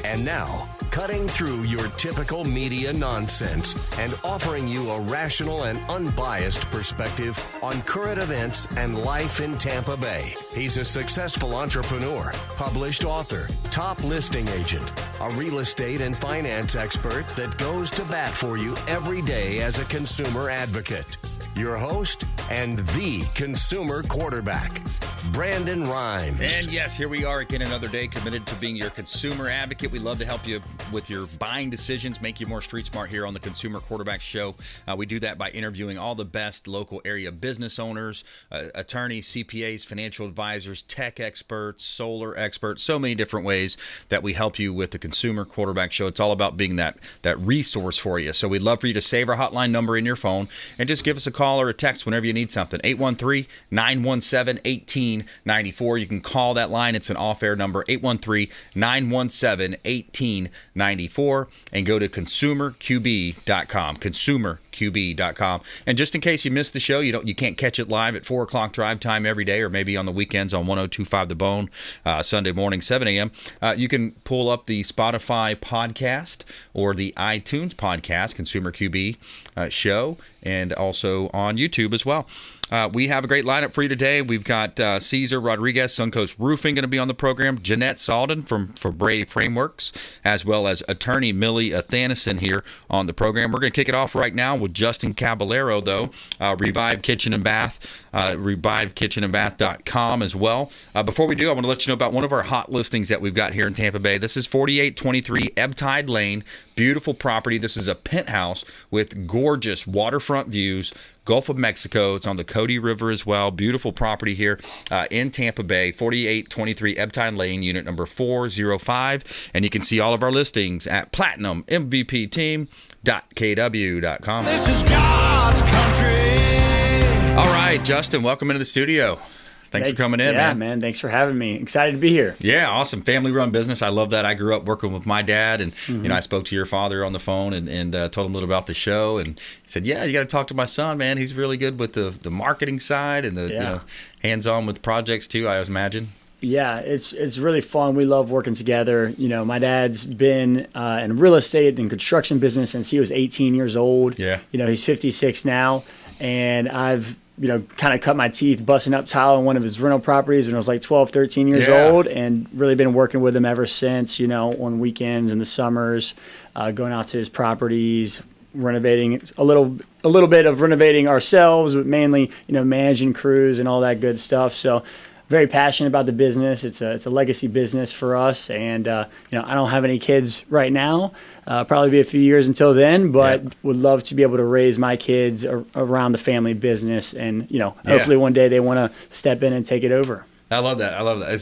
And now, cutting through your typical media nonsense and offering you a rational and unbiased perspective on current events and life in Tampa Bay. He's a successful entrepreneur, published author, top listing agent, a real estate and finance expert that goes to bat for you every day as a consumer advocate. Your host and the consumer quarterback, Brandon Rhymes. And yes, here we are again another day, committed to being your consumer advocate. We love to help you with your buying decisions, make you more street smart here on the Consumer Quarterback Show. We do that by interviewing all the best local area business owners, attorneys, CPAs, financial advisors, tech experts, solar experts, so many different ways that we help you with the Consumer Quarterback Show. It's all about being that resource for you. So we'd love for you to save our hotline number in your phone and just give us a call or a text whenever you need something. 813-917-1894. You can call that line. It's an off-air number, 813-917-1894, and go to consumerqb.com, consumerqb.com. And just in case you missed the show, you can't catch it live at 4 o'clock drive time every day, or maybe on the weekends on 102.5 The Bone, Sunday morning, 7 a.m. You can pull up the Spotify podcast or the iTunes podcast, Consumer QB show, and also on YouTube as well. We have a great lineup for you today. We've got Cesar Rodriguez, Suncoast Roofing, going to be on the program. Jeanette Salden from Febre Frameworks, as well as attorney Millie Athanason here on the program. We're going to kick it off right now with Justin Caballero, though. Revive Kitchen and Bath, revivekitchenandbath.com as well. Before we do, I want to let you know about one of our hot listings that we've got here in Tampa Bay. This is 4823 Ebbtide Lane. Beautiful property. This is a penthouse with gorgeous waterfront views. Gulf of Mexico. It's on the Cody River as well. Beautiful property here in Tampa Bay, 4823 Ebbtide Lane, unit number 405. And you can see all of our listings at platinummvpteam.kw.com. This is God's country. All right, Justin, welcome into the studio. Thanks for coming in, man. Man. Thanks for having me. Excited to be here. Yeah, awesome. Family-run business. I love that. I grew up working with my dad, and I spoke to your father on the phone and told him a little about the show, and he said, "Yeah, you got to talk to my son, man. He's really good with the marketing side and the hands-on with projects too, I imagine." Yeah, it's really fun. We love working together. My dad's been in real estate and construction business since he was 18 years old. Yeah. He's 56 now, and I've kind of cut my teeth busting up tile on one of his rental properties when I was like 12, 13 years old, and really been working with him ever since, on weekends and the summers, going out to his properties, renovating a little bit of renovating ourselves, but mainly, managing crews and all that good stuff. So very passionate about the business. It's a legacy business for us, and I don't have any kids right now. Probably be a few years until then, but would love to be able to raise my kids around the family business, and hopefully one day they want to step in and take it over. I love that.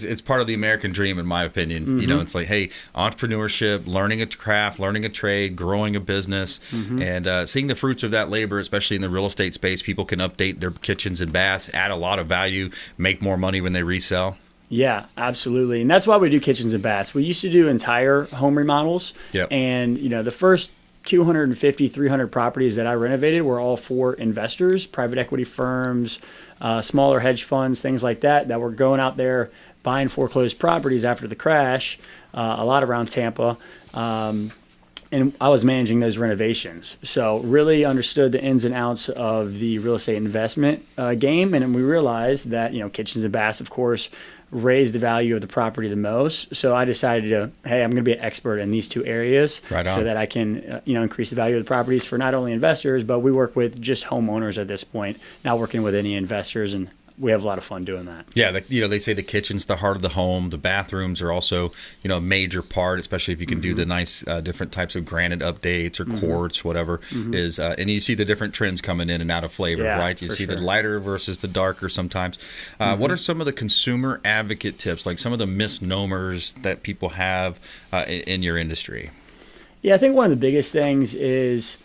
It's part of the American dream, in my opinion. It's like, hey, entrepreneurship, learning a craft, learning a trade, growing a business, and seeing the fruits of that labor, especially in the real estate space. People can update their kitchens and baths, add a lot of value, make more money when they resell. Yeah, absolutely. And that's why we do kitchens and baths. We used to do entire home remodels. Yep. And, the first 250, 300 properties that I renovated were all for investors, private equity firms, smaller hedge funds, things like that were going out there buying foreclosed properties after the crash, a lot around Tampa. And I was managing those renovations. So really understood the ins and outs of the real estate investment game. And we realized that, kitchens and baths, of course, raise the value of the property the most. So I decided I'm going to be an expert in these two areas, so that I can, increase the value of the properties for not only investors, but we work with just homeowners at this point, not working with any investors, and we have a lot of fun doing that. Yeah, they say the kitchen's the heart of the home. The bathrooms are also, a major part, especially if you can do the nice different types of granite updates or quartz, whatever is. And you see the different trends coming in and out of flavor, right? You see the lighter versus the darker sometimes. What are some of the consumer advocate tips, like some of the misnomers that people have in your industry? Yeah, I think one of the biggest things is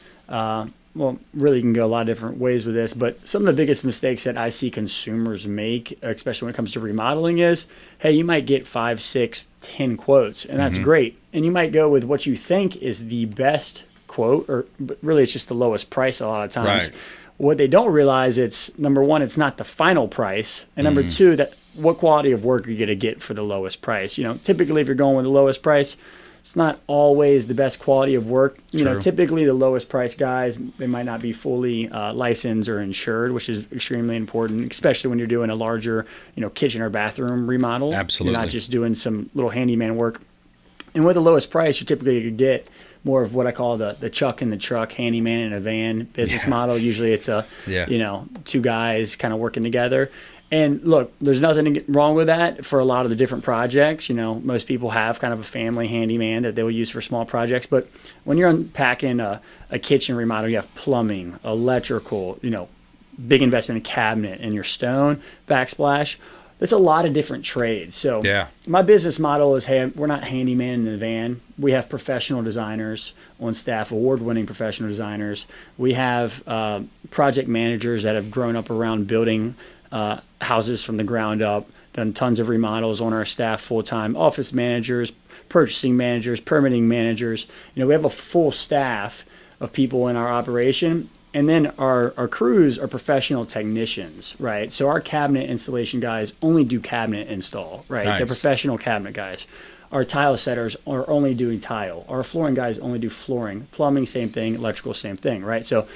really you can go a lot of different ways with this, but some of the biggest mistakes that I see consumers make, especially when it comes to remodeling, is, hey, you might get 5, 6, 10 quotes, and that's great. And you might go with what you think is the best quote, but really it's just the lowest price a lot of times. Right. What they don't realize, it's number one, it's not the final price, and number two, that what quality of work are you going to get for the lowest price? Typically if you're going with the lowest price, it's not always the best quality of work. Typically the lowest price guys, they might not be fully licensed or insured, which is extremely important, especially when you're doing a larger, kitchen or bathroom remodel. Absolutely. You're not just doing some little handyman work. And with the lowest price, you typically could get more of what I call the chuck in the truck, handyman in a van business model. Usually it's two guys kind of working together. And look, there's nothing wrong with that for a lot of the different projects. Most people have kind of a family handyman that they will use for small projects. But when you're unpacking a kitchen remodel, you have plumbing, electrical, big investment in cabinet and your stone, backsplash. That's a lot of different trades. So my business model is, hey, we're not handyman in the van. We have professional designers on staff, award-winning professional designers. We have project managers that have grown up around building houses from the ground up, done tons of remodels on our staff full-time, office managers, purchasing managers, permitting managers. We have a full staff of people in our operation. And then our crews are professional technicians, right? So our cabinet installation guys only do cabinet install, right? Nice. They're professional cabinet guys. Our tile setters are only doing tile. Our flooring guys only do flooring. Plumbing, same thing. Electrical, same thing, right? So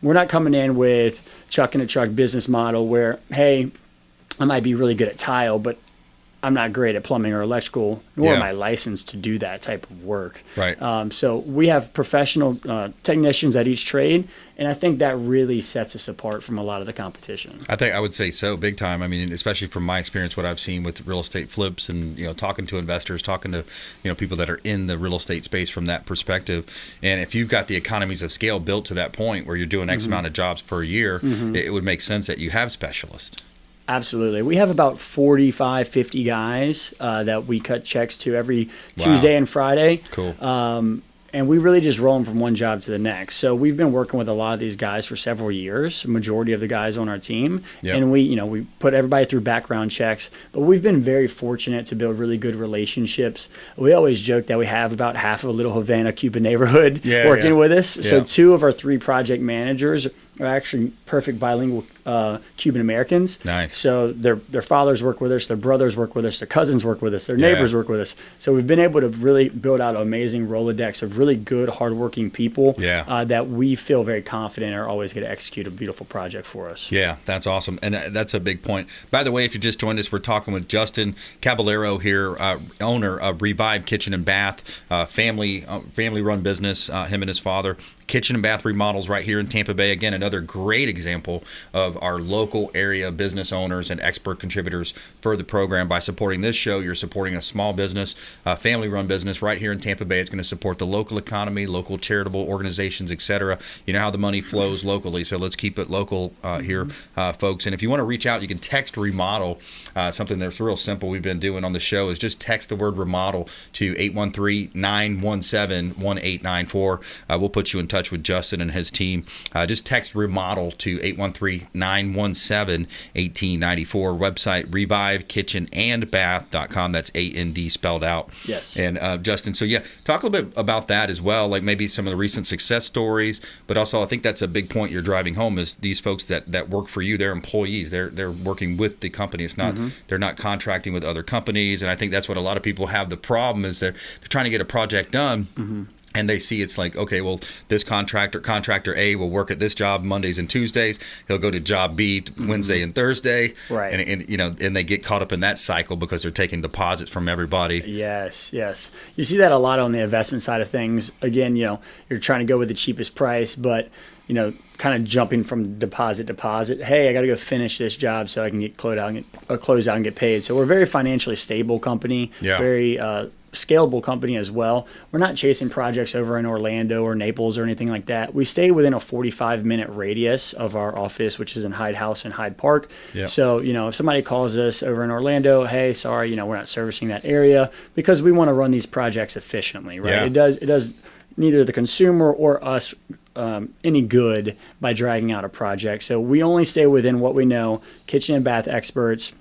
we're not coming in with chuck in a truck business model where, hey, I might be really good at tile, but I'm not great at plumbing or electrical, nor am I licensed to do that type of work. Right. So we have professional technicians at each trade, and I think that really sets us apart from a lot of the competition. I think I would say so, big time. I mean, especially from my experience, what I've seen with real estate flips and, talking to investors, talking to, people that are in the real estate space from that perspective. And if you've got the economies of scale built to that point where you're doing X amount of jobs per year, it would make sense that you have specialists. Absolutely. We have about 45, 50 guys that we cut checks to every Tuesday and Friday. Cool. And we really just roll them from one job to the next. So we've been working with a lot of these guys for several years, the majority of the guys on our team. Yep. And we put everybody through background checks. But we've been very fortunate to build really good relationships. We always joke that we have about half of a little Havana, Cuban neighborhood working with us. So 2 of our 3 project managers are actually perfect bilingual Cuban Americans. Nice. So their fathers work with us, their brothers work with us, their cousins work with us, their neighbors work with us. So we've been able to really build out an amazing Rolodex of really good, hardworking people that we feel very confident are always going to execute a beautiful project for us. Yeah, that's awesome. And that's a big point. By the way, if you just joined us, we're talking with Justin Caballero here, owner of Revive Kitchen and Bath, family-run business, him and his father. Kitchen and bath remodels right here in Tampa Bay. Again, another great example of our local area business owners and expert contributors for the program. By supporting this show, you're supporting a small business, family-run business right here in Tampa Bay. It's going to support the local economy, local charitable organizations, etc. You know how the money flows locally, so let's keep it local here, folks. And if you want to reach out, you can text remodel. Something that's real simple we've been doing on the show is just text the word remodel to 813-917-1894. We'll put you in touch with Justin and his team. Just text remodel to 813-917-1894. Website revivekitchenandbath.com. That's A-N-D spelled out. Yes. And Justin, so talk a little bit about that as well, like maybe some of the recent success stories, but also I think that's a big point you're driving home is these folks that work for you, they're employees. They're working with the company. It's not they're not contracting with other companies, and I think that's what a lot of people have the problem is they're trying to get a project done. And they see it's like, okay, well, this contractor A will work at this job Mondays and Tuesdays. He'll go to job B Wednesday and Thursday. Right. And they get caught up in that cycle because they're taking deposits from everybody. Yes. You see that a lot on the investment side of things. Again, you're trying to go with the cheapest price, but kind of jumping from deposit. Hey, I got to go finish this job so I can get closed out and get paid. So we're a very financially stable company. Yeah. Very scalable company as well. We're not chasing projects over in Orlando or Naples or anything like that. We stay within a 45-minute radius of our office, which is in Hyde House and Hyde Park. Yep. So, if somebody calls us over in Orlando, hey, sorry, we're not servicing that area because we want to run these projects efficiently, right? Yeah. It does neither the consumer or us any good by dragging out a project. So we only stay within what we know, kitchen and bath experts.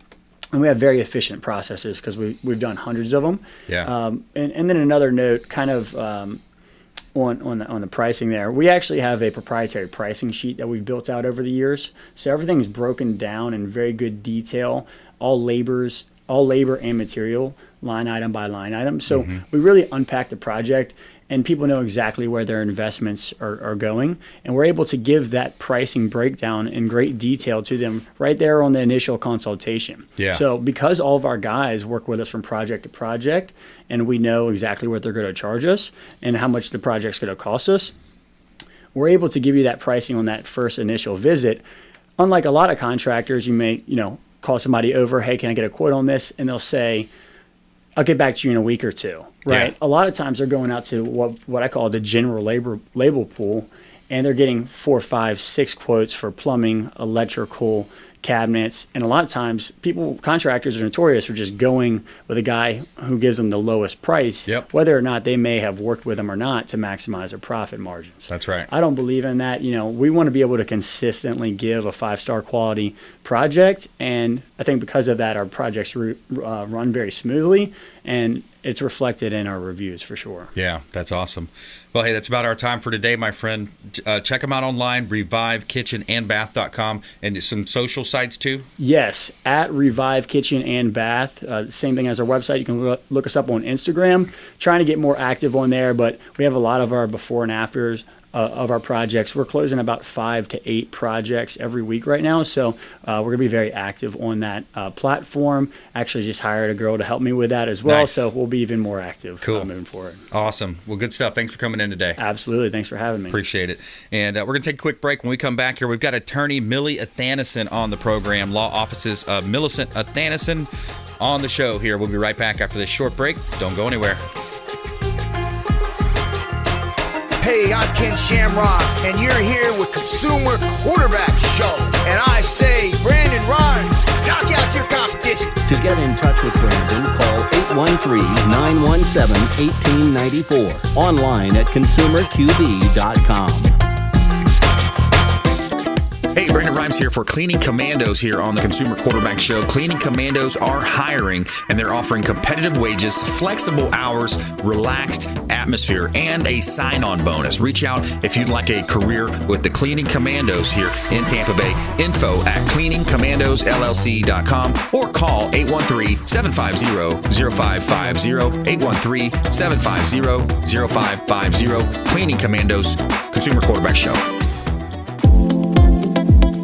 And we have very efficient processes because we've done hundreds of them. Yeah. And then another note, kind of on the pricing there. We actually have a proprietary pricing sheet that we've built out over the years. So everything's broken down in very good detail, all labor and material, line item by line item. So we really unpack the project, and people know exactly where their investments are going. And we're able to give that pricing breakdown in great detail to them right there on the initial consultation. Yeah. So because all of our guys work with us from project to project, and we know exactly what they're going to charge us and how much the project's going to cost us, we're able to give you that pricing on that first initial visit. Unlike a lot of contractors, you may, call somebody over, hey, can I get a quote on this? And they'll say, I'll get back to you in a week or two, right? Yeah. A lot of times they're going out to what I call the general label pool, and they're getting 4, 5, 6 quotes for plumbing, electrical, cabinets. And a lot of times contractors are notorious for just going with a guy who gives them the lowest price, whether or not they may have worked with them or not, to maximize their profit margins. That's right. I don't believe in that. We want to be able to consistently give a 5-star quality project. And I think because of that, our projects run very smoothly, and it's reflected in our reviews for sure. Yeah, that's awesome. Well, hey, that's about our time for today, my friend. Check them out online, revivekitchenandbath.com, and some social sites too? Yes, at Revive Kitchen and Bath. Same thing as our website. You can look us up on Instagram. Trying to get more active on there, but we have a lot of our before and afters of our projects. We're closing about 5 to 8 projects every week right now, so we're going to be very active on that platform. Actually just hired a girl to help me with that as well, Nice. So we'll be even more active moving forward. Awesome. Well, good stuff. Thanks for coming in today. Absolutely. Thanks for having me. Appreciate it. And we're going to take a quick break. When we come back here, we've got attorney Millicent Athanason on the program, law offices of Millicent Athanason on the show here. We'll be right back after this short break. Don't go anywhere. Hey, I'm Ken Shamrock, and you're here with Consumer Quarterback Show. And I say, Brandon Rhymes, knock out your competition. To get in touch with Brandon, call 813-917-1894. Online at consumerqb.com. Hey, Brandon Rhymes here for Cleaning Commandos here on the Consumer Quarterback Show. Cleaning Commandos are hiring, and they're offering competitive wages, flexible hours, relaxed atmosphere, and a sign-on bonus. Reach out if you'd like a career with the Cleaning Commandos here in Tampa Bay. Info at cleaningcommandosllc.com or call 813-750-0550, 813-750-0550. Cleaning Commandos, Consumer Quarterback Show.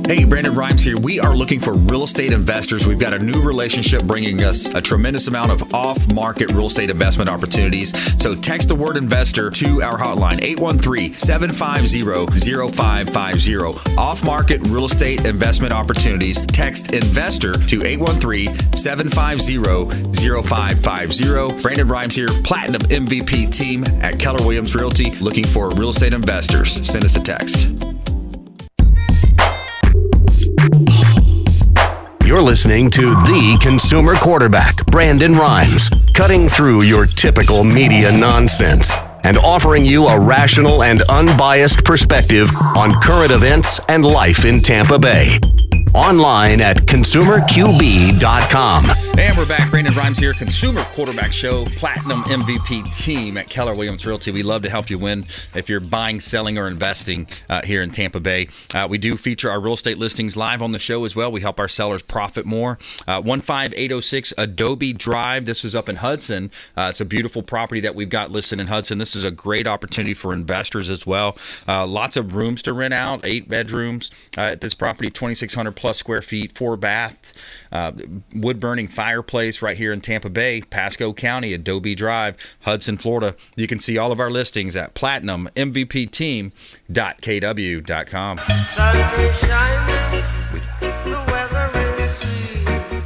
Hey, Brandon Rhymes here. We are looking for real estate investors. We've got a new relationship bringing us a tremendous amount of off-market real estate investment opportunities. So text the word investor to our hotline, 813-750-0550. Off-market real estate investment opportunities. Text investor to 813-750-0550. Brandon Rhymes here, Platinum MVP team at Keller Williams Realty, looking for real estate investors. Send us a text. You're listening to the Consumer Quarterback, Brandon Rhymes, cutting through your typical media nonsense and offering you a rational and unbiased perspective on current events and life in Tampa Bay. Online at consumerqb.com. And we're back. Brandon Rhymes here, Consumer Quarterback Show, Platinum MVP team at Keller Williams Realty. We love to help you win if you're buying, selling, or investing here in Tampa Bay. We do feature our real estate listings live on the show as well. We help our sellers profit more. 15806 Adobe Drive. This is up in Hudson. It's a beautiful property that we've got listed in Hudson. This is a great opportunity for investors as well. Lots of rooms to rent out, 8 bedrooms at this property, 2,600 plus square feet, 4 baths, wood-burning fireplace right here in Tampa Bay, Pasco County, Adobe Drive, Hudson, Florida. You can see all of our listings at platinummvpteam.kw.com. Sun is shining, the weather is sweet.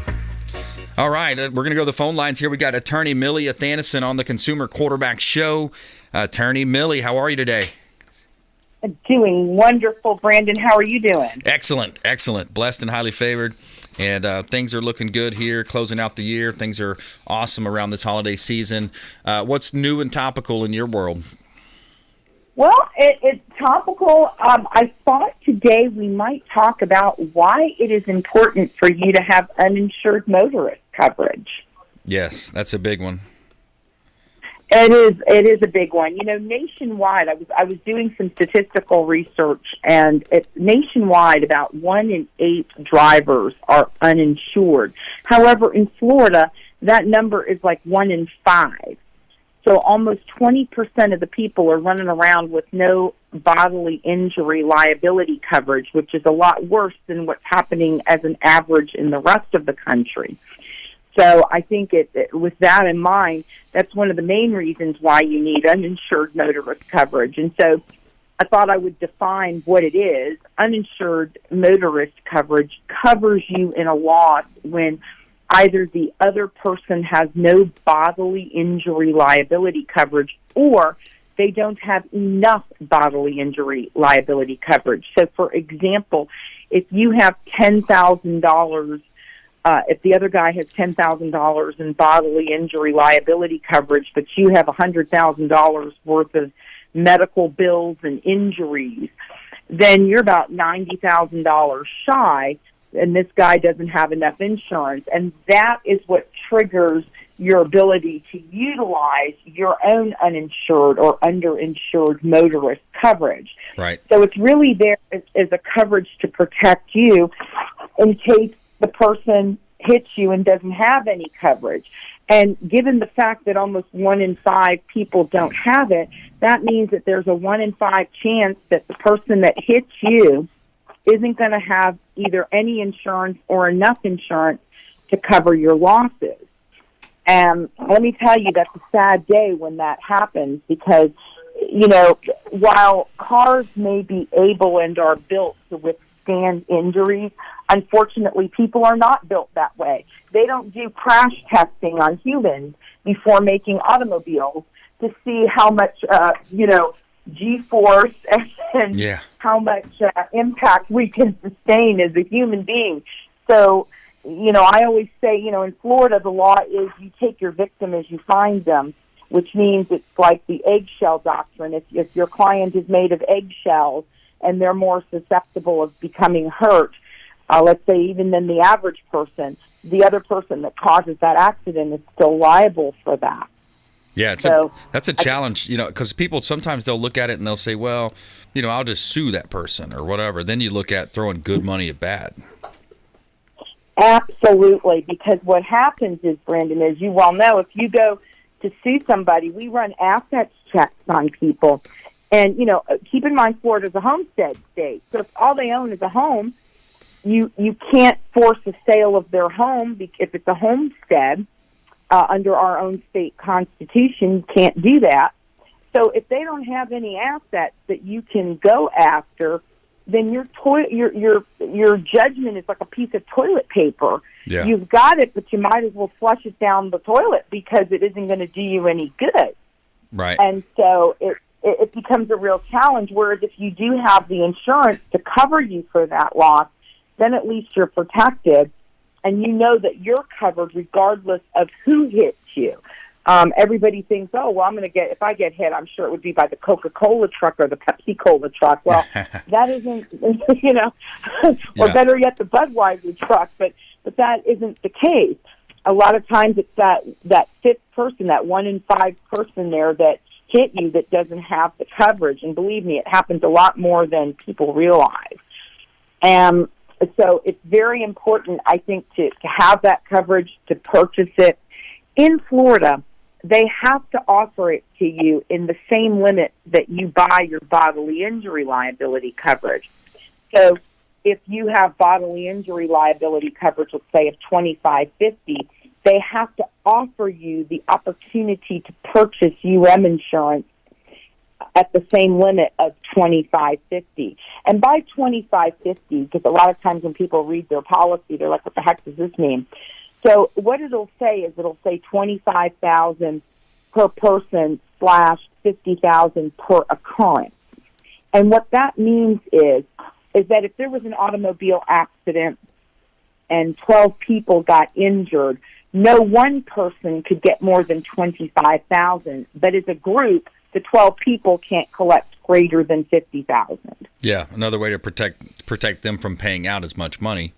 All right, we're going to go to the phone lines here. We got attorney Millie Athanason on the Consumer Quarterback Show. Attorney Millie, how are you today? Doing wonderful, Brandon. How are you doing? Excellent, excellent. Blessed and highly favored. And things are looking good here, closing out the year. Things are awesome around this holiday season. What's new and topical in your world? Well, it's topical. I thought today we might talk about why it is important for you to have uninsured motorist coverage. Yes, that's a big one. It is a big one. Nationwide, I was doing some statistical research, and nationwide, about 1 in 8 drivers are uninsured. However, in Florida, that number is like 1 in 5. So almost 20% of the people are running around with no bodily injury liability coverage, which is a lot worse than what's happening as an average in the rest of the country. So I think with that in mind, that's one of the main reasons why you need uninsured motorist coverage. And so I thought I would define what it is. Uninsured motorist coverage covers you in a loss when either the other person has no bodily injury liability coverage or they don't have enough bodily injury liability coverage. So, for example, if you have $10,000, if the other guy has $10,000 in bodily injury liability coverage, but you have $100,000 worth of medical bills and injuries, then you're about $90,000 shy, and this guy doesn't have enough insurance. And that is what triggers your ability to utilize your own uninsured or underinsured motorist coverage. Right. So it's really there as a coverage to protect you in case the person hits you and doesn't have any coverage. And given the fact that almost 1 in 5 people don't have it, that means that there's a 1 in 5 chance that the person that hits you isn't going to have either any insurance or enough insurance to cover your losses. And let me tell you, that's a sad day when that happens because, while cars may be able and are built to withstand injuries, unfortunately, people are not built that way. They don't do crash testing on humans before making automobiles to see how much, G-force and how much impact we can sustain as a human being. So, I always say, in Florida, the law is you take your victim as you find them, which means it's like the eggshell doctrine. If your client is made of eggshells and they're more susceptible of becoming hurt, let's say even than the average person, the other person that causes that accident is still liable for that. Yeah, that's a challenge, because people sometimes they'll look at it and they'll say, well, I'll just sue that person or whatever. Then you look at throwing good money at bad. Absolutely, because what happens is, Brandon, as you well know, if you go to sue somebody, we run assets checks on people. And, keep in mind, Florida's a homestead state. So if all they own is a home, you can't force a sale of their home if it's a homestead. Under our own state constitution, you can't do that. So if they don't have any assets that you can go after, then your judgment is like a piece of toilet paper. Yeah. You've got it, but you might as well flush it down the toilet because it isn't going to do you any good. Right. And so it becomes a real challenge, whereas if you do have the insurance to cover you for that loss, then at least you're protected. And you know that you're covered regardless of who hits you. Everybody thinks, if I get hit, I'm sure it would be by the Coca-Cola truck or the Pepsi-Cola truck. Well, that isn't, or better yet, the Budweiser truck, but that isn't the case. A lot of times it's that fifth person, that 1 in 5 person there that hit you that doesn't have the coverage. And believe me, it happens a lot more than people realize. And so it's very important, I think, to have that coverage, to purchase it. In Florida, they have to offer it to you in the same limit that you buy your bodily injury liability coverage. So if you have bodily injury liability coverage, let's say of $25.50, they have to offer you the opportunity to purchase insurance at the same limit of $25.50. And by $25.50, because a lot of times when people read their policy, they're like, what the heck does this mean? So what it'll say is it'll say $25,000 per person / $50,000 per occurrence. And what that means is that if there was an automobile accident and 12 people got injured, no one person could get more than $25,000. But as a group, the 12 people can't collect greater than $50,000. Yeah, another way to protect them from paying out as much money.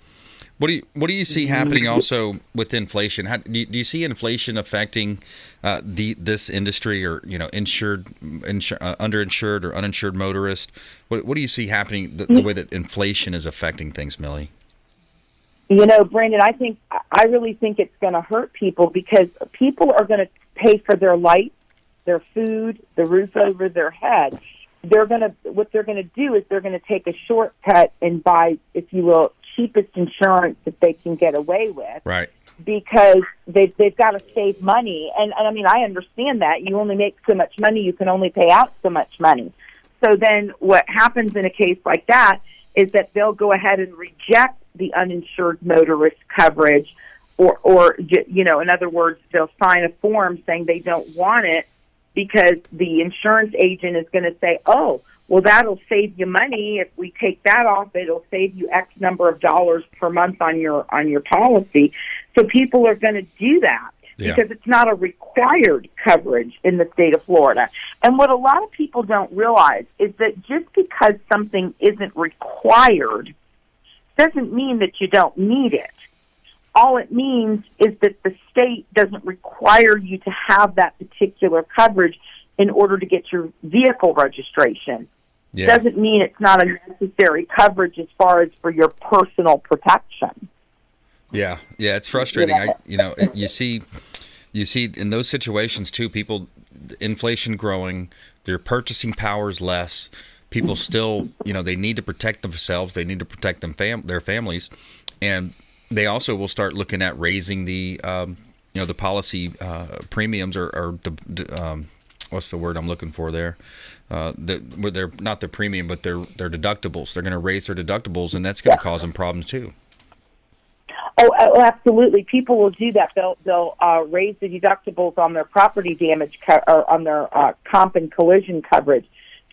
What do you see happening also with inflation? How, do you see inflation affecting this industry, or underinsured or uninsured motorists? What do you see happening the way that inflation is affecting things, Millie? Brandon, I really think it's going to hurt people, because people are going to pay for their lights, their food, the roof over their head. What they're going to do is they're going to take a shortcut and buy, if you will, cheapest insurance that they can get away with. Right. Because they've got to save money. And I mean, I understand that. You only make so much money, you can only pay out so much money. So then what happens in a case like that is that they'll go ahead and reject the uninsured motorist coverage, or in other words, they'll sign a form saying they don't want it, because the insurance agent is going to say, oh, well, that'll save you money. If we take that off, it'll save you X number of dollars per month on your policy. So people are going to do that because it's not a required coverage in the state of Florida. And what a lot of people don't realize is that just because something isn't required doesn't mean that you don't need it. All it means is that the state doesn't require you to have that particular coverage in order to get your vehicle registration. Yeah. Doesn't mean it's not a necessary coverage as far as for your personal protection. Yeah, it's frustrating. You see in those situations too, people, inflation growing, their purchasing power is less. People still, they need to protect themselves. They need to protect their families, and they also will start looking at raising the the policy premiums, or what's the word I'm looking for there? They're not their premium, but their deductibles. They're going to raise their deductibles, and that's going to cause them problems too. Oh, absolutely. People will do that. They'll raise the deductibles on their property damage or on their comp and collision coverage.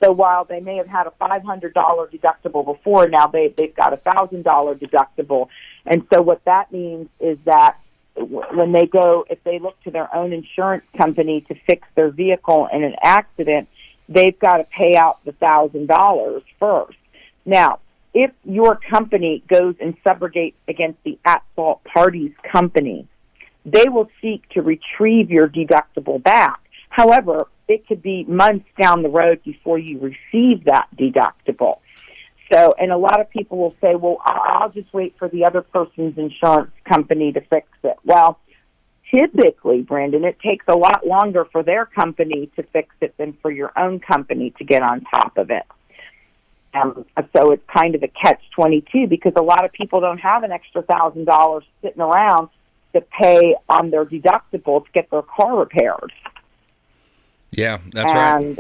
So while they may have had a $500 deductible before, now they've got a $1,000 deductible. And so what that means is that when they go, if they look to their own insurance company to fix their vehicle in an accident, they've got to pay out the $1,000 first. Now, if your company goes and subrogates against the at-fault party's company, they will seek to retrieve your deductible back. However, it could be months down the road before you receive that deductible. So, and a lot of people will say, well, I'll just wait for the other person's insurance company to fix it. Well, typically, Brandon, it takes a lot longer for their company to fix it than for your own company to get on top of it. So it's kind of a catch-22, because a lot of people don't have an extra $1,000 sitting around to pay on their deductible to get their car repaired. Yeah, that's right. And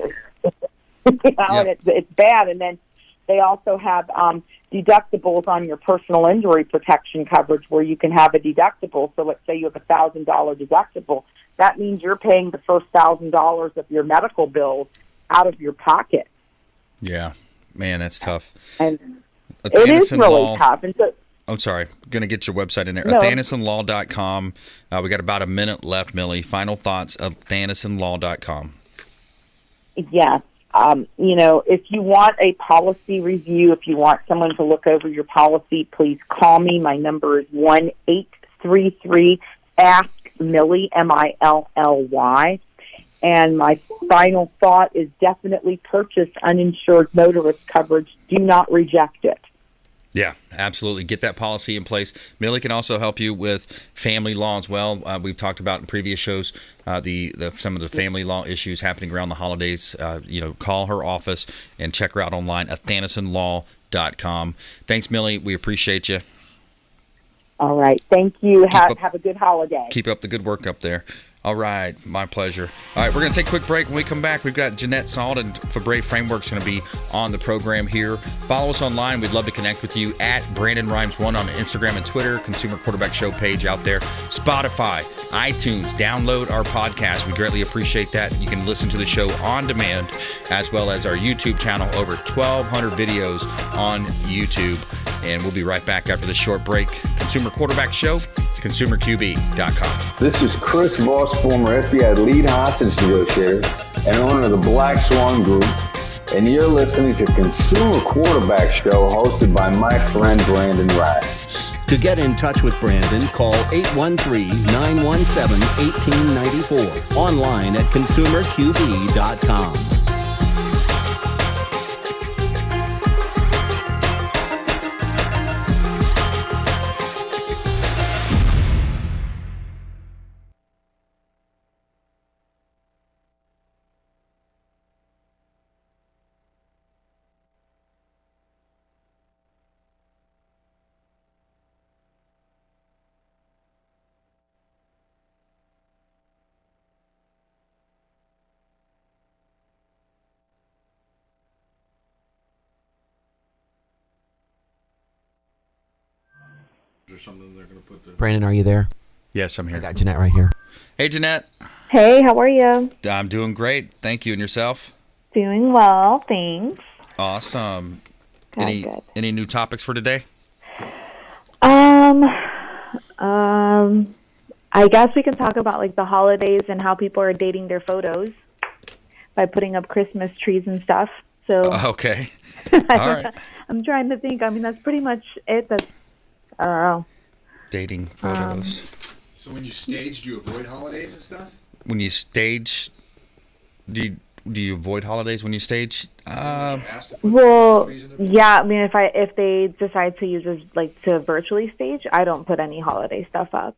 it's bad. And then they also have deductibles on your personal injury protection coverage, where you can have a deductible. So let's say you have a $1,000 deductible. That means you're paying the first $1,000 of your medical bills out of your pocket. Yeah, man, that's tough. And it is really tough. And so, I'm sorry, going to get your website in there. No. Athanasonlaw.com. We got about a minute left, Millie. Final thoughts of Athanasonlaw.com. Yes. If you want a policy review, if you want someone to look over your policy, please call me. My number is 1-833-ASK-MILLY, MILLY. And my final thought is definitely purchase uninsured motorist coverage. Do not reject it. Yeah, absolutely. Get that policy in place. Millie can also help you with family law as well. We've talked about in previous shows some of the family law issues happening around the holidays. Call her office and check her out online, athanasonlaw.com. Thanks, Millie. We appreciate you. All right. Thank you. Have a good holiday. Keep up the good work up there. All right, my pleasure. All right, we're going to take a quick break. When we come back, we've got Jeanette Salt and Febre Framework's going to be on the program here. Follow us online. We'd love to connect with you at Brandon Rhymes1 on Instagram and Twitter, Consumer Quarterback Show page out there. Spotify, iTunes, download our podcast. We greatly appreciate that. You can listen to the show on demand, as well as our YouTube channel, over 1,200 videos on YouTube. And we'll be right back after this short break. Consumer Quarterback Show, consumerqb.com. This is Chris Voss, former FBI lead hostage negotiator and owner of the Black Swan Group, and you're listening to Consumer Quarterback Show, hosted by my friend Brandon Rhymes. To get in touch with Brandon, call 813-917-1894. Online at consumerqb.com. Or something they're going to put the... Brandon, are you there? Yes, I'm here. I got Jeanette right here. Hey, Jeanette. Hey, how are you? I'm doing great. Thank you. And yourself? Doing well, thanks. Awesome. Good. Any new topics for today? I guess we can talk about like the holidays and how people are dating their photos by putting up Christmas trees and stuff. So Okay. All right. I'm trying to think. I mean, that's pretty much it. I don't know. Dating photos. So when you stage, do you avoid holidays and stuff? When you stage, do you avoid holidays when you stage? Well, yeah. I mean, if they decide to use it like to virtually stage, I don't put any holiday stuff up.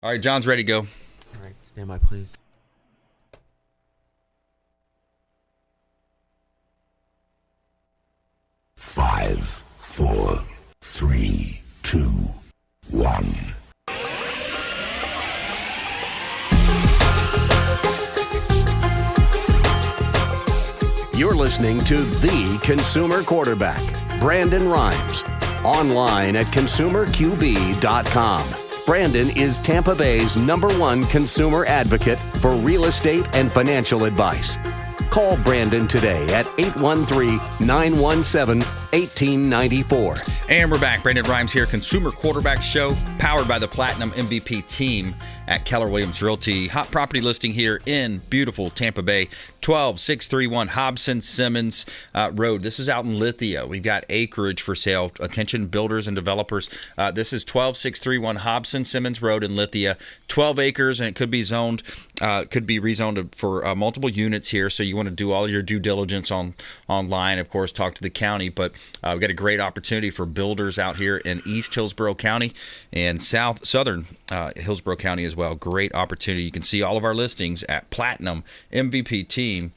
All right, John's ready to go. All right, stand by, please. Five, 4, 3, 2, 1. You're listening to The Consumer Quarterback, Brandon Rhymes. Online at consumerqb.com. Brandon is Tampa Bay's #1 consumer advocate for real estate and financial advice. Call Brandon today at 813-917-1894. And we're back. Brandon Rhymes here, Consumer Quarterback Show, powered by the Platinum MVP team at Keller Williams Realty. Hot property listing here in beautiful Tampa Bay, 12631 Hobson Simmons Road. This is out in Lithia. We've got acreage for sale. Attention builders and developers. This is 12631 Hobson Simmons Road in Lithia. 12 acres, and it could be zoned, could be rezoned for multiple units here. So you want to do all your due diligence online. Of course, talk to the county. But we've got a great opportunity for builders out here in East Hillsborough County and southern Hillsborough County as well. Great opportunity. You can see all of our listings at platinummvpteam.kw.com.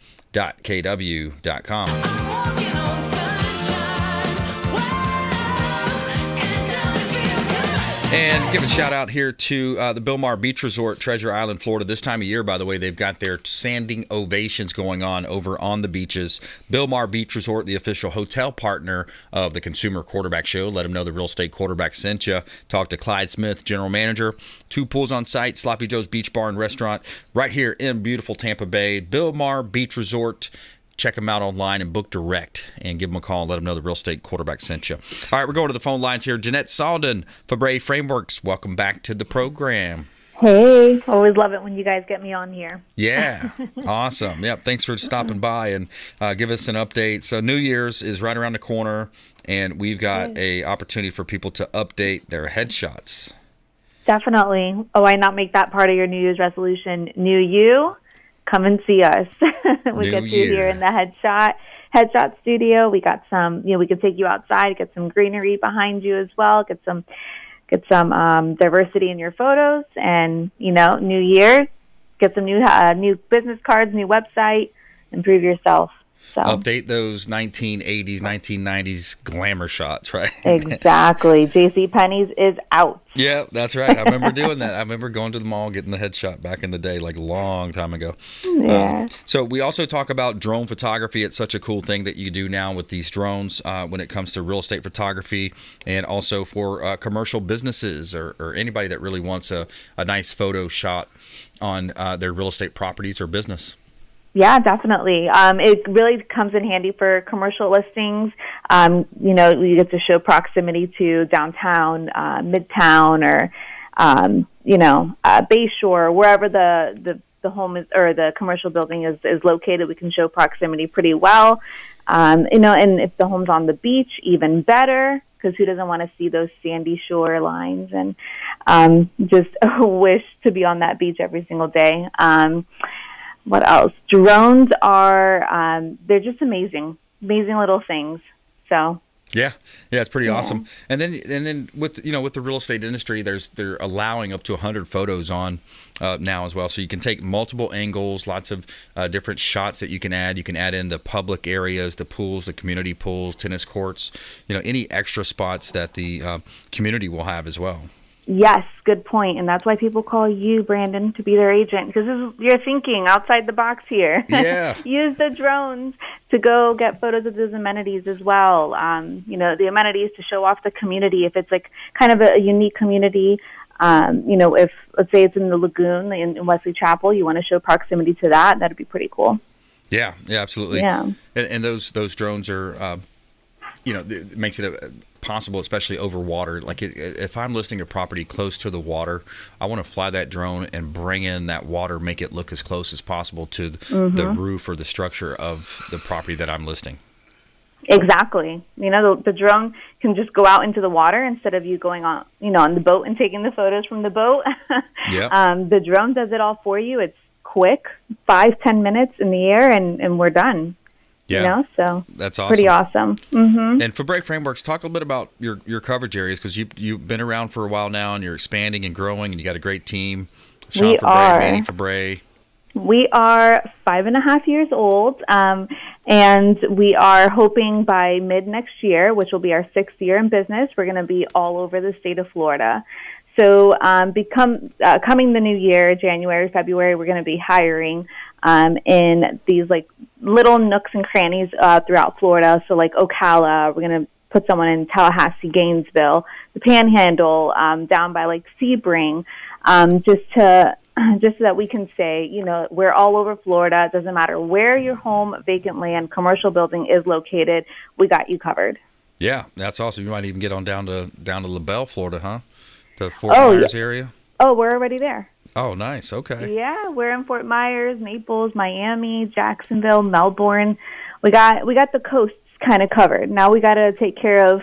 And give a shout out here to the Bilmar Beach Resort, Treasure Island, Florida. This time of year, by the way, they've got their standing ovations going on over on the beaches. Bilmar Beach Resort, the official hotel partner of the Consumer Quarterback Show. Let them know the Real Estate Quarterback sent you. Talk to Clyde Smith, general manager. 2 pools on site, Sloppy Joe's Beach Bar and Restaurant, right here in beautiful Tampa Bay. Bilmar Beach Resort. Check them out online and book direct and give them a call and let them know the Real Estate Quarterback sent you. All right, we're going to the phone lines here. Jeanette Salden, Febre Frameworks, welcome back to the program. Hey, always love it when you guys get me on here. Yeah, awesome. Yep, thanks for stopping by and give us an update. So New Year's is right around the corner, and we've got a opportunity for people to update their headshots. Definitely. Oh, why not make that part of your New Year's resolution? New you. Come and see us. We get you here in the headshot studio. We got some, we can take you outside, get some greenery behind you as well, get some get some diversity in your photos, and new year, get some new business cards, new website, improve yourself. So. Update those 1980s, 1990s glamour shots, right? Exactly. JCPenney's is out. Yeah, that's right. I remember doing that. I remember going to the mall, getting the headshot back in the day, like a long time ago. Yeah. So we also talk about drone photography. It's such a cool thing that you do now with these drones when it comes to real estate photography, and also for commercial businesses or anybody that really wants a nice photo shot on their real estate properties or business. Yeah, definitely. It really comes in handy for commercial listings. You get to show proximity to downtown, midtown, or Bayshore, wherever the home is or the commercial building is located. We can show proximity pretty well. And if the home's on the beach, even better, because who doesn't want to see those sandy shore lines and just wish to be on that beach every single day. What else? Drones are, they're just amazing little things. So. Yeah, it's pretty awesome. And then with the real estate industry, they're allowing up to 100 photos on now as well. So you can take multiple angles, lots of different shots that you can add. You can add in the public areas, the pools, the community pools, tennis courts, any extra spots that the community will have as well. Yes, good point. And that's why people call you, Brandon, to be their agent, because you're thinking outside the box here. Yeah. Use the drones to go get photos of those amenities as well. The amenities to show off the community. If it's like kind of a unique community, if let's say it's in the lagoon in Wesley Chapel, you want to show proximity to that, that'd be pretty cool. Yeah, absolutely. Yeah. And those drones are, it makes it possible, especially over water. Like if I'm listing a property close to the water, I want to fly that drone and bring in that water, make it look as close as possible to the roof or the structure of the property that I'm listing. Exactly. The drone can just go out into the water instead of you going on, on the boat and taking the photos from the boat. Yeah. The drone does it all for you. It's quick, 5-10 minutes in the air, and we're done. Yeah, so that's awesome. Pretty awesome. Mm-hmm. And Febre Frameworks, talk a little bit about your coverage areas, because you've been around for a while now, and you're expanding and growing, and you got a great team. Sean Febre, Manny Febre. We are 5.5 years old, and we are hoping by mid next year, which will be our 6th year in business, we're going to be all over the state of Florida. So coming the new year, January, February, we're going to be hiring in these like little nooks and crannies throughout Florida. So like Ocala, we're going to put someone in Tallahassee, Gainesville, the Panhandle, down by like Sebring, just so that we can say, we're all over Florida. It doesn't matter where your home, vacant land, commercial building is located. We got you covered. Yeah, that's awesome. You might even get on down to LaBelle, Florida, huh? The Fort Myers area? Oh, we're already there. Oh, nice. Okay. Yeah, we're in Fort Myers, Naples, Miami, Jacksonville, Melbourne. We got the coasts kind of covered. Now we got to take care of,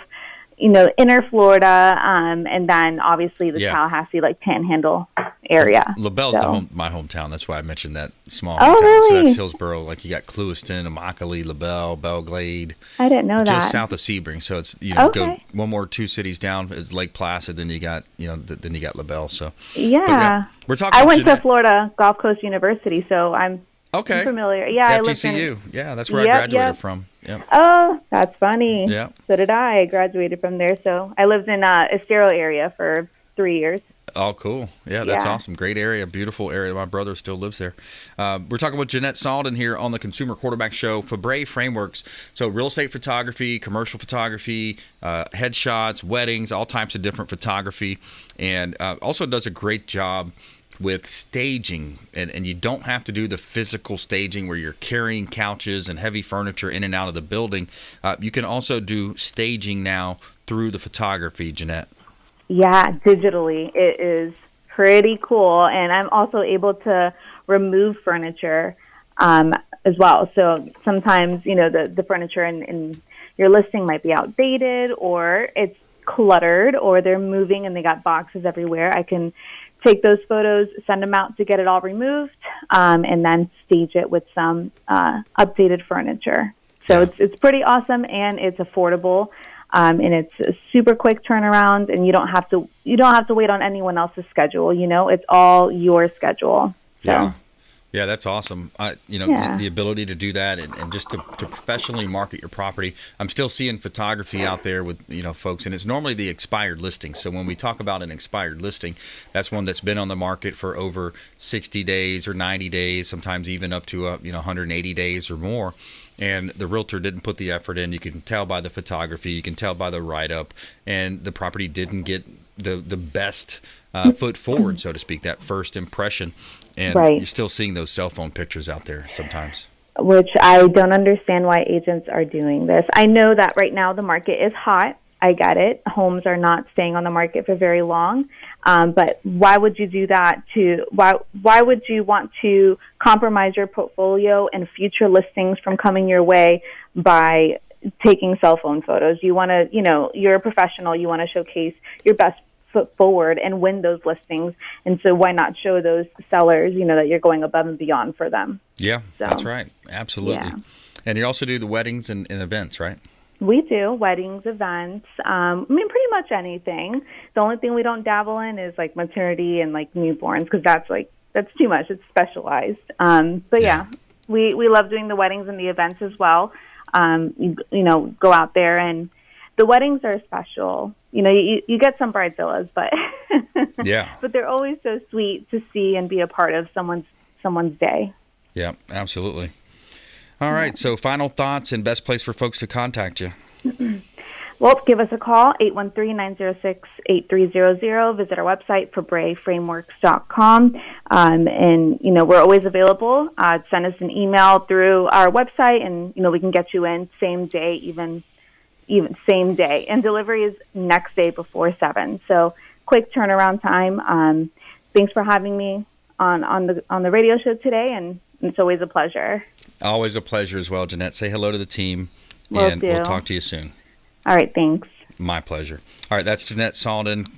inner Florida, and then obviously the Tallahassee, like Panhandle area. LaBelle's my hometown. That's why I mentioned that small hometown. Really? So that's Hillsborough. Like you got Clewiston, Immokalee, LaBelle, Belglade. I didn't know that. Just south of Sebring. So it's go one more 2 cities down is Lake Placid. Then you got then you got LaBelle. So yeah, we're talking. I went to Florida Gulf Coast University, so I'm familiar. Yeah, FGCU. I that's where I graduated from. Yep. Oh, that's funny. Yeah. So did I. I graduated from there. So I lived in Estero area for 3 years. Oh, cool. Yeah, that's awesome. Great area, beautiful area. My brother still lives there. We're talking with Jeanette Salden here on the Consumer Quarterback Show. Febre Frameworks. So real estate photography, commercial photography, headshots, weddings, all types of different photography. And also does a great job with staging, and you don't have to do the physical staging where you're carrying couches and heavy furniture in and out of the building. You can also do staging now through the photography, Jeanette. Yeah, digitally. It is pretty cool, and I'm also able to remove furniture as well. So sometimes, the furniture in your listing might be outdated, or it's cluttered, or they're moving and they got boxes everywhere. I can take those photos, send them out to get it all removed, and then stage it with some updated furniture. So it's pretty awesome, and it's affordable. and it's a super quick turnaround, and you don't have to wait on anyone else's schedule. It's all your schedule. So. Yeah, that's awesome. The ability to do that and just to professionally market your property. I'm still seeing photography out there with, folks, and it's normally the expired listing. So when we talk about an expired listing, that's one that's been on the market for over 60 days or 90 days, sometimes even up to 180 days or more. And the realtor didn't put the effort in. You can tell by the photography, you can tell by the write-up, and the property didn't get the best foot forward, so to speak, that first impression. And you're still seeing those cell phone pictures out there sometimes. Which I don't understand why agents are doing this. I know that right now the market is hot. I get it. Homes are not staying on the market for very long. But why would you do that? Why would you want to compromise your portfolio and future listings from coming your way by taking cell phone photos? You want to, you're a professional. You want to showcase your best foot forward and win those listings. And so why not show those sellers, that you're going above and beyond for them? Yeah, that's right. Absolutely. Yeah. And you also do the weddings and events, right? We do weddings, events. Pretty much anything. The only thing we don't dabble in is like maternity and like newborns, because that's too much. It's specialized. But we love doing the weddings and the events as well. Go out there, and the weddings are special. You get some bridezillas, but but they're always so sweet to see and be a part of someone's day. Yeah, absolutely. All right. So final thoughts and best place for folks to contact you. Well, give us a call, 813-906-8300. Visit our website, febreframeworks.com. And, we're always available. Send us an email through our website, and, we can get you in same day, even same day. And delivery is next day before 7. So quick turnaround time. Thanks for having me on the radio show today, and it's always a pleasure. Always a pleasure as well, Jeanette. Say hello to the team, we'll talk to you soon. All right, thanks. My pleasure. All right, that's Jeanette Salden.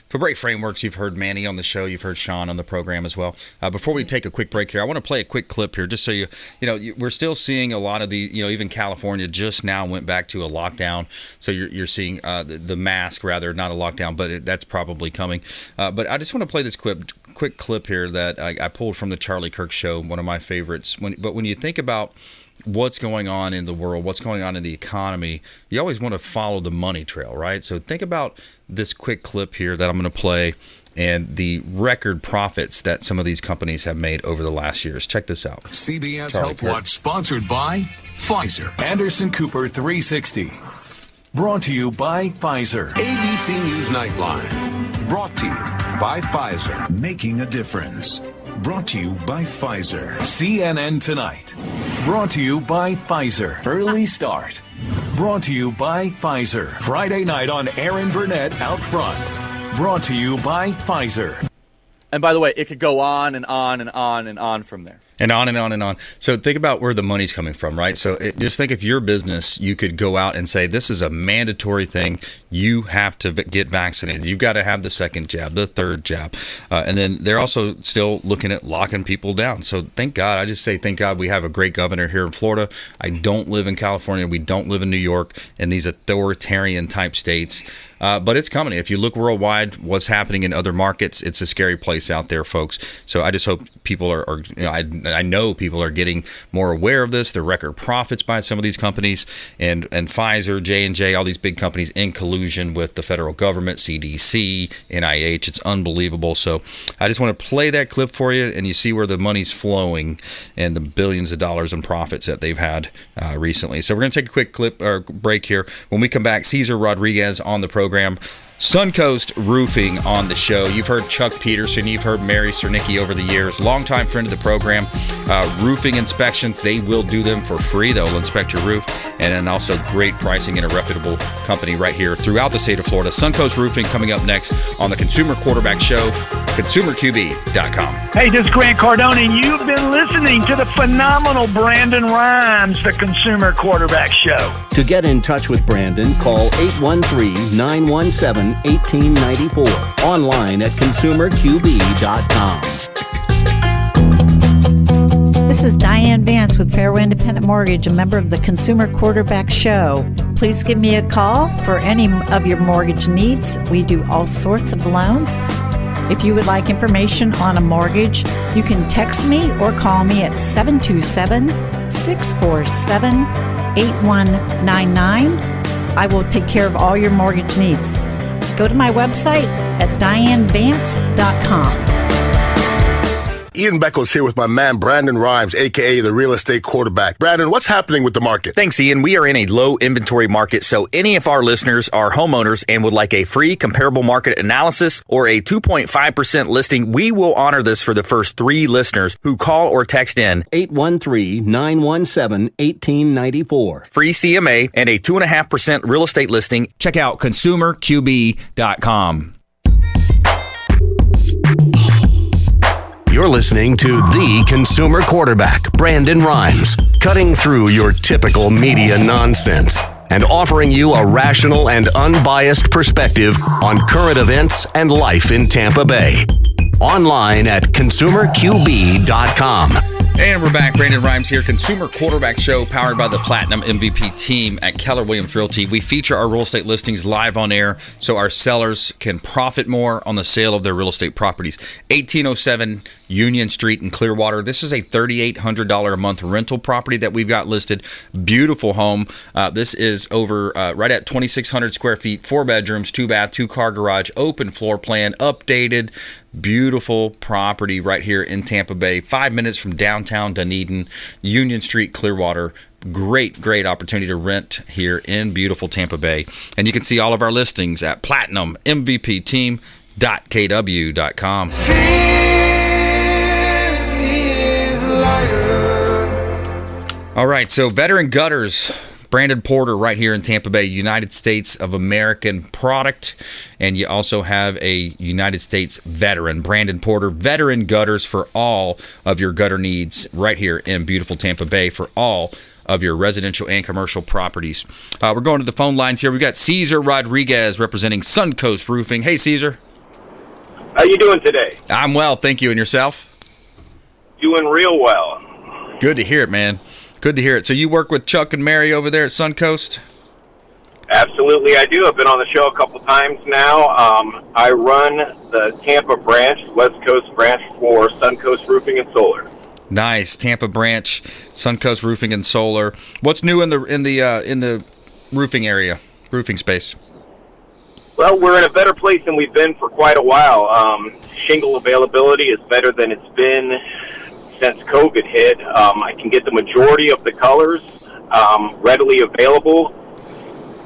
Febre Frameworks, you've heard Manny on the show. You've heard Sean on the program as well. Before we take a quick break here, I want to play a quick clip here just so we're still seeing a lot of the, even California just now went back to a lockdown. So you're seeing the mask, rather, not a lockdown, but that's probably coming. But I just want to play this quick clip here that I pulled from the Charlie Kirk show, one of my favorites. But when you think about what's going on in the world, what's going on in the economy, you always want to follow the money trail, right? So think about this quick clip here that I'm going to play and the record profits that some of these companies have made over the last years. Check this out. CBS Health Watch, sponsored by Pfizer. Anderson Cooper 360. Brought to you by Pfizer. ABC News Nightline. Brought to you by Pfizer. Making a difference. Brought to you by Pfizer. CNN Tonight. Brought to you by Pfizer. Early Start. Brought to you by Pfizer. Friday night on Aaron Burnett Out Front. Brought to you by Pfizer. And by the way, it could go on and on and on and on from there. And on and on and on. So think about where the money's coming from, right? So just think if your business, you could go out and say, this is a mandatory thing. You have to get vaccinated. You've got to have the second jab, the third jab. And then they're also still looking at locking people down. So thank God. I just say thank God we have a great governor here in Florida. I don't live in California. We don't live in New York and these authoritarian type states. But it's coming. If you look worldwide, what's happening in other markets, it's a scary place out there, folks. So I just hope people are I know people are getting more aware of this. The record profits by some of these companies and Pfizer, J&J, all these big companies in collusion with the federal government, CDC, NIH. It's unbelievable. So I just want to play that clip for you, and you see where the money's flowing and the billions of dollars in profits that they've had recently. So we're going to take a quick break here. When we come back, Cesar Rodriguez on the program. Suncoast Roofing on the show. You've heard Chuck Peterson. You've heard Mary Cernicki over the years. Longtime friend of the program. Roofing inspections, they will do them for free. They'll inspect your roof. And then also great pricing in a reputable company right here throughout the state of Florida. Suncoast Roofing coming up next on the Consumer Quarterback Show, consumerqb.com. Hey, this is Grant Cardone, and you've been listening to the phenomenal Brandon Rhymes, the Consumer Quarterback Show. To get in touch with Brandon, call 813-917-1894. Online at consumerqb.com. This is Diane Vance with Fairway Independent Mortgage, a member of the Consumer Quarterback Show. Please give me a call for any of your mortgage needs. We do all sorts of loans. If you would like information on a mortgage, you can text me or call me at 727-647-8199. I will take care of all your mortgage needs. Go to my website at dianevance.com. Ian Beckles here with my man Brandon Rhymes, a.k.a. the real estate quarterback. Brandon, what's happening with the market? Thanks, Ian. We are in a low inventory market, so any of our listeners are homeowners and would like a free comparable market analysis or a 2.5% listing, we will honor this for the first 3 listeners who call or text in 813-917-1894. Free CMA and a 2.5% real estate listing. Check out consumerqb.com. You're listening to the consumer quarterback, Brandon Rhymes, cutting through your typical media nonsense and offering you a rational and unbiased perspective on current events and life in Tampa Bay. Online at consumerqb.com. And we're back. Brandon Rhymes here. Consumer Quarterback Show powered by the Platinum MVP team at Keller Williams Realty. We feature our real estate listings live on air so our sellers can profit more on the sale of their real estate properties. 1807 Union Street in Clearwater. This is a $3,800 a month rental property that we've got listed. Beautiful home. This is over right at 2,600 square feet, 4 bedrooms, 2 bath, 2 car garage, open floor plan, updated. Beautiful property right here in Tampa Bay, 5 minutes from downtown Dunedin, Union Street, Clearwater. Great opportunity to rent here in beautiful Tampa Bay. And you can see all of our listings at platinummvpteam.kw.com. All right, so Veteran Gutters, Brandon Porter right here in Tampa Bay, United States of American product. And you also have a United States veteran, Brandon Porter, Veteran Gutters for all of your gutter needs right here in beautiful Tampa Bay for all of your residential and commercial properties. We're going to the phone lines here. We've got Cesar Rodriguez representing Suncoast Roofing. Hey, Cesar. How you doing today? I'm well, thank you. And yourself? Doing real well. Good to hear it, man. Good to hear it. So you work with Chuck and Mary over there at Suncoast? Absolutely, I do. I've been on the show a couple times now. I run the Tampa branch, West Coast branch for Suncoast Roofing and Solar. Nice, Tampa branch, Suncoast Roofing and Solar. What's new in the roofing area, roofing space? Well, we're in a better place than we've been for quite a while. Shingle availability is better than it's been since COVID hit. I can get the majority of the colors readily available.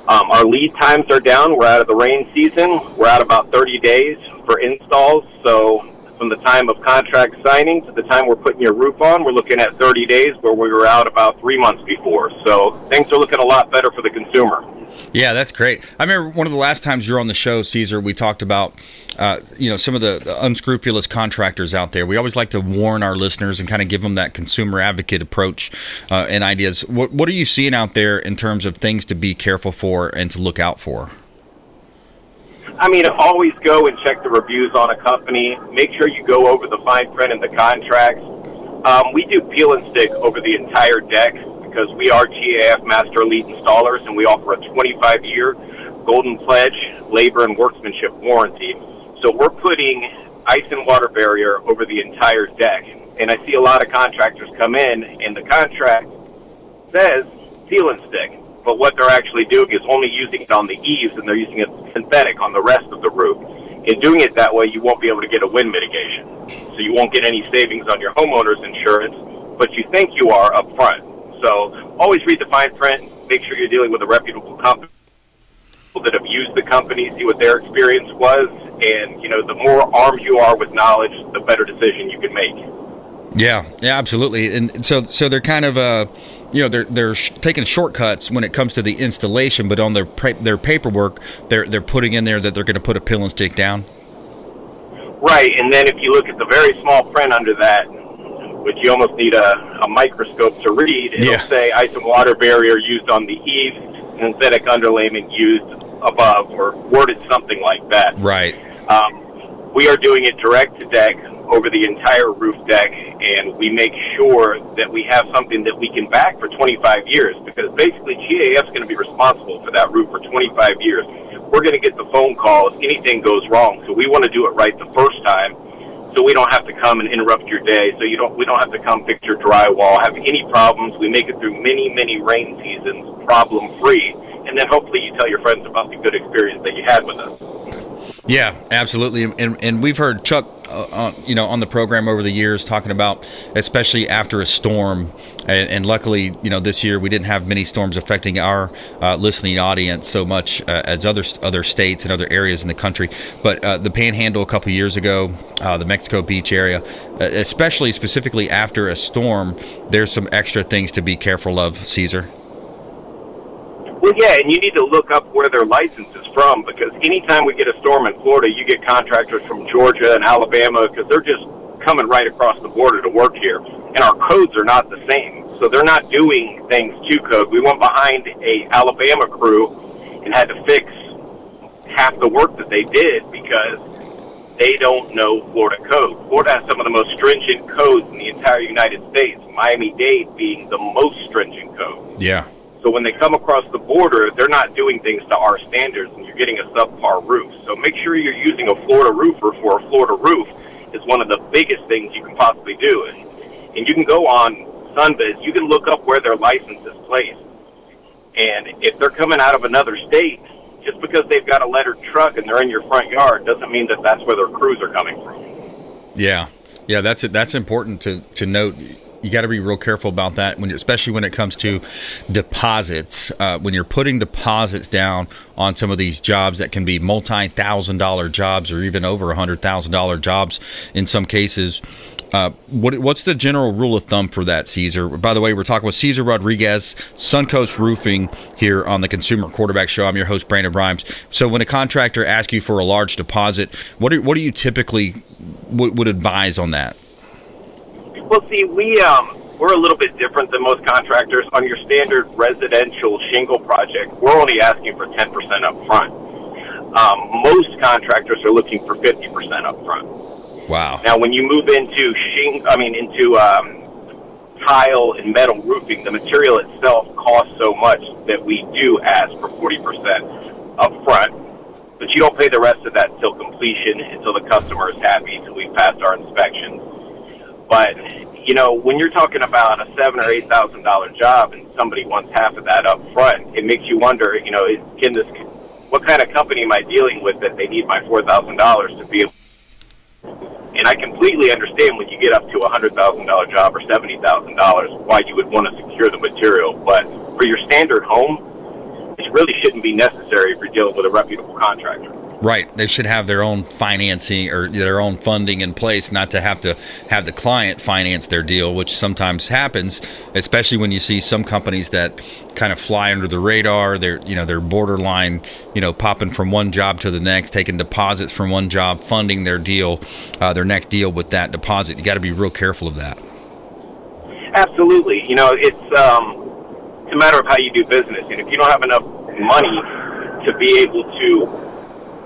Our lead times are down. We're out of the rain season. We're out about 30 days for installs. So from the time of contract signing to the time we're putting your roof on, we're looking at 30 days where we were out about 3 months before. So things are looking a lot better for the consumer. Yeah, that's great. I remember one of the last times you were on the show, Cesar, we talked about some of the unscrupulous contractors out there. We always like to warn our listeners and kind of give them that consumer advocate approach and ideas. What are you seeing out there in terms of things to be careful for and to look out for? I mean, always go and check the reviews on a company. Make sure you go over the fine print and the contracts. We do peel and stick over the entire deck because we are GAF Master Elite Installers, and we offer a 25-year Golden Pledge labor and workmanship warranty. So we're putting ice and water barrier over the entire deck. And I see a lot of contractors come in, and the contract says seal and stick. But what they're actually doing is only using it on the eaves, and they're using it synthetic on the rest of the roof. In doing it that way, you won't be able to get a wind mitigation. So you won't get any savings on your homeowner's insurance, but you think you are up front. So always read the fine print. Make sure you're dealing with a reputable company that have used the company, see what their experience was. And, the more armed you are with knowledge, the better decision you can make. Yeah, absolutely. And so they're kind of, they're taking shortcuts when it comes to the installation, but on their paperwork, they're putting in there that they're going to put a peel and stick down. Right, and then if you look at the very small print under that, which you almost need a microscope to read, it'll say ice and water barrier used on the eaves, synthetic underlayment used above, or worded something like that. Right. We are doing it direct to deck over the entire roof deck, and we make sure that we have something that we can back for 25 years, because basically GAF is going to be responsible for that roof for 25 years. We're going to get the phone call if anything goes wrong, so we want to do it right the first time, so we don't have to come and interrupt your day, so we don't have to come fix your drywall, have any problems. We make it through many rain seasons problem-free, and then hopefully you tell your friends about the good experience that you had with us. Yeah, absolutely. And we've heard Chuck, on the program over the years talking about, especially after a storm, and luckily, this year we didn't have many storms affecting our listening audience so much as other states and other areas in the country. But the Panhandle a couple years ago, the Mexico Beach area, specifically after a storm, there's some extra things to be careful of, Caesar. Well, yeah, and you need to look up where their license is from, because anytime we get a storm in Florida, you get contractors from Georgia and Alabama, because they're just coming right across the border to work here. And our codes are not the same, so they're not doing things to code. We went behind a Alabama crew and had to fix half the work that they did because they don't know Florida code. Florida has some of the most stringent codes in the entire United States, Miami-Dade being the most stringent code. Yeah. So when they come across the border, they're not doing things to our standards, and you're getting a subpar roof. So make sure you're using a Florida roofer for a Florida roof is one of the biggest things you can possibly do. And you can go on Sunbiz, you can look up where their license is placed. And if they're coming out of another state, just because they've got a lettered truck and they're in your front yard doesn't mean that that's where their crews are coming from. Yeah, that's important to note. You got to be real careful about that, especially when it comes to deposits. When you're putting deposits down on some of these jobs that can be multi-$1,000 jobs or even over $100,000 jobs in some cases. What's the general rule of thumb for that, Caesar? By the way, we're talking with Caesar Rodriguez, Suncoast Roofing, here on the Consumer Quarterback Show. I'm your host, Brandon Rhymes. So when a contractor asks you for a large deposit, what do you typically would advise on that? Well, see, we're a little bit different than most contractors. On your standard residential shingle project, we're only asking for 10% up front. Most contractors are looking for 50% up front. Wow. Now, when you move into tile and metal roofing, the material itself costs so much that we do ask for 40% up front. But you don't pay the rest of that until completion, until the customer is happy, until we've passed our inspections. But, when you're talking about a $7,000 or $8,000 job and somebody wants half of that up front, it makes you wonder, what kind of company am I dealing with that they need my $4,000 to be able? And I completely understand when you get up to a $100,000 job or $70,000 why you would want to secure the material. But for your standard home, it really shouldn't be necessary if you're dealing with a reputable contractor. Right. They should have their own financing or their own funding in place, not to have the client finance their deal, which sometimes happens, especially when you see some companies that kind of fly under the radar. They're borderline, popping from one job to the next, taking deposits from one job, funding their deal, their next deal with that deposit. You got to be real careful of that. Absolutely. It's a matter of how you do business. And if you don't have enough money to be able to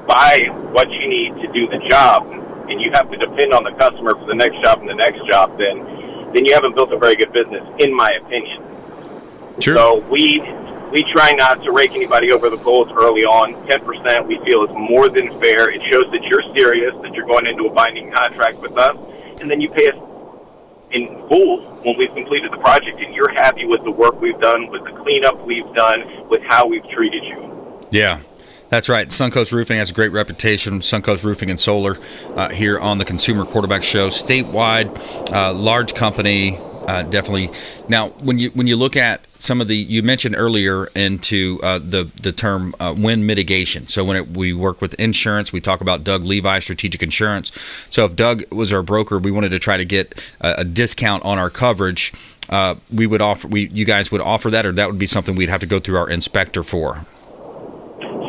buy what you need to do the job, and you have to depend on the customer for the next job and the next job, then you haven't built a very good business, in my opinion. Sure. So we try not to rake anybody over the coals early on. 10% we feel is more than fair. It shows that you're serious, that you're going into a binding contract with us, and then you pay us in full when we've completed the project, and you're happy with the work we've done, with the cleanup we've done, with how we've treated you. Yeah. That's right. Suncoast Roofing has a great reputation. Suncoast Roofing and Solar here on the Consumer Quarterback Show. Statewide, large company, definitely. Now, when you look at some of you mentioned earlier into the term wind mitigation. So when we work with insurance, we talk about Doug Levi Strategic Insurance. So if Doug was our broker, we wanted to try to get a discount on our coverage. You guys would offer that, or that would be something we'd have to go through our inspector for?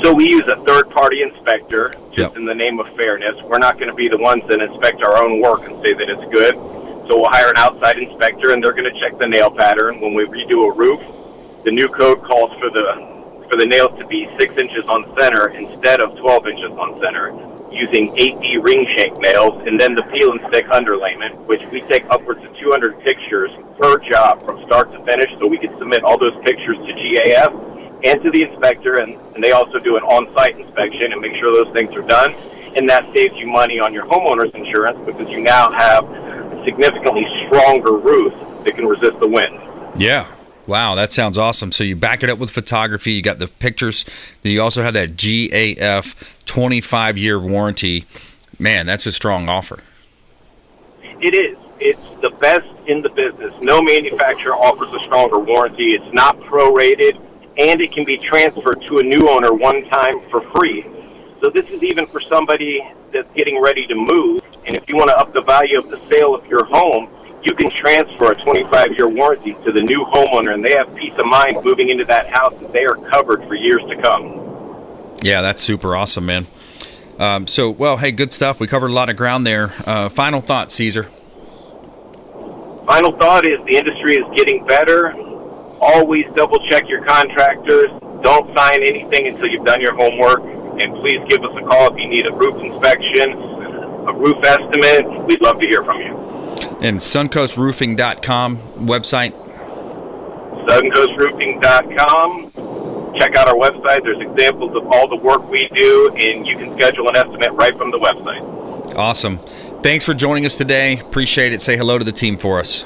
So we use a third-party inspector, just in the name of fairness. We're not going to be the ones that inspect our own work and say that it's good. So we'll hire an outside inspector, and they're going to check the nail pattern. When we redo a roof, the new code calls for the nails to be 6 inches on center instead of 12 inches on center. using 8D ring shank nails, and then the peel and stick underlayment, which we take upwards of 200 pictures per job from start to finish, so we can submit all those pictures to GAF and to the inspector, and they also do an on-site inspection and make sure those things are done, and that saves you money on your homeowner's insurance because you now have a significantly stronger roof that can resist the wind. Yeah. Wow, that sounds awesome. So you back it up with photography, you got the pictures, then you also have that GAF 25-year warranty. Man, that's a strong offer. It is. It's the best in the business. No manufacturer offers a stronger warranty. It's not prorated, and it can be transferred to a new owner one time for free. So this is even for somebody that's getting ready to move, and if you want to up the value of the sale of your home, you can transfer a 25-year warranty to the new homeowner, and they have peace of mind moving into that house that they are covered for years to come. Yeah, that's super awesome, man. Well, hey, good stuff. We covered a lot of ground there. Final thought, Caesar. Final thought is the industry is getting better. Always double-check your contractors. Don't sign anything until you've done your homework. And please give us a call if you need a roof inspection, a roof estimate. We'd love to hear from you. And suncoastroofing.com website? suncoastroofing.com. Check out our website. There's examples of all the work we do, and you can schedule an estimate right from the website. Awesome. Thanks for joining us today. Appreciate it. Say hello to the team for us.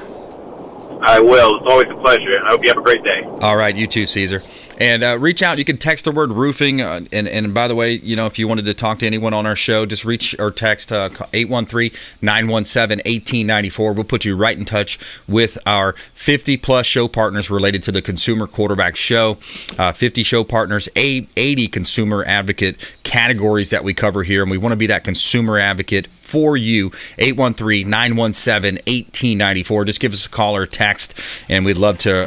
I will. It's always a pleasure. I hope you have a great day. All right. You too, Caesar. And reach out. You can text the word roofing. And by the way, if you wanted to talk to anyone on our show, just reach or text 813-917-1894. We'll put you right in touch with our 50-plus show partners related to the Consumer Quarterback Show. 50 show partners, 80 consumer advocate categories that we cover here. And we want to be that consumer advocate for you. 813-917-1894. Just give us a call or text, and we'd love to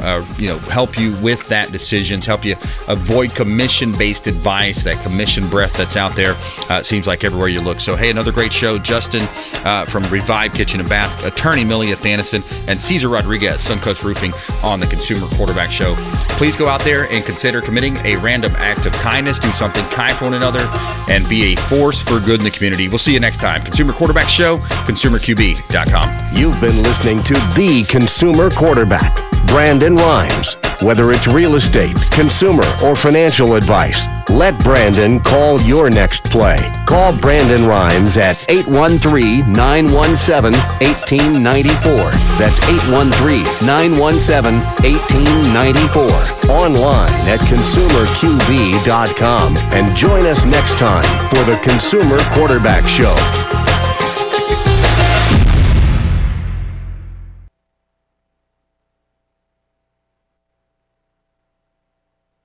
help you with that decisions, help you avoid commission-based advice, that commission breath that's out there. It seems like everywhere you look. So, hey, another great show. Justin from Revive Kitchen and Bath, attorney Millicent Athanason, and Cesar Rodriguez, Suncoast Roofing, on the Consumer Quarterback Show. Please go out there and consider committing a random act of kindness. Do something kind for one another and be a force for good in the community. We'll see you next time. Consumer Quarterback Show, consumerqb.com. You've been listening to The Consumer Quarterback, Brandon Rhymes. Whether it's real estate, consumer, or financial advice, let Brandon call your next play. Call Brandon Rhymes at 813-917-1894. That's 813-917-1894. Online at consumerqb.com. And join us next time for the Consumer Quarterback Show.